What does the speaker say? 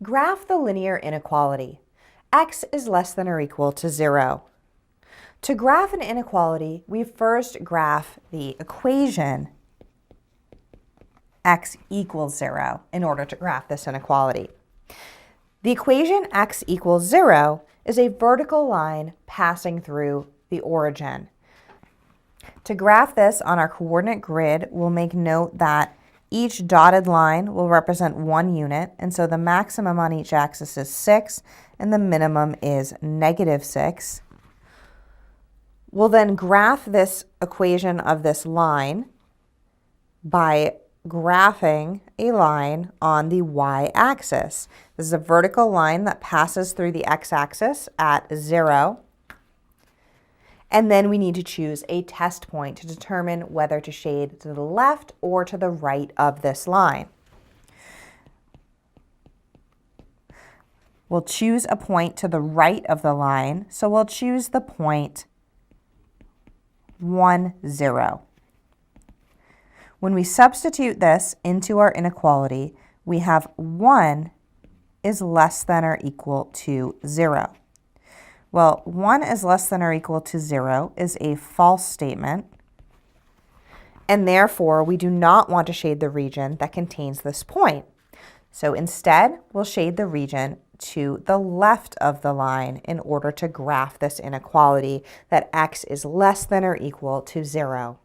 Graph the linear inequality. X is less than or equal to 0. To graph an inequality, we first graph the equation x equals 0 in order to graph this inequality. The equation x equals 0 is a vertical line passing through the origin. To graph this on our coordinate grid, we'll make note that each dotted line will represent 1 unit, and so the maximum on each axis is 6, and the minimum is -6. We'll then graph this equation of this line by graphing a line on the y-axis. This is a vertical line that passes through the x-axis at 0. And then we need to choose a test point to determine whether to shade to the left or to the right of this line. We'll choose a point to the right of the line, so we'll choose the point 1, 0. When we substitute this into our inequality, we have 1 is less than or equal to 0. Well, 1 is less than or equal to 0 is a false statement, and therefore we do not want to shade the region that contains this point. So instead, we'll shade the region to the left of the line in order to graph this inequality that x is less than or equal to 0.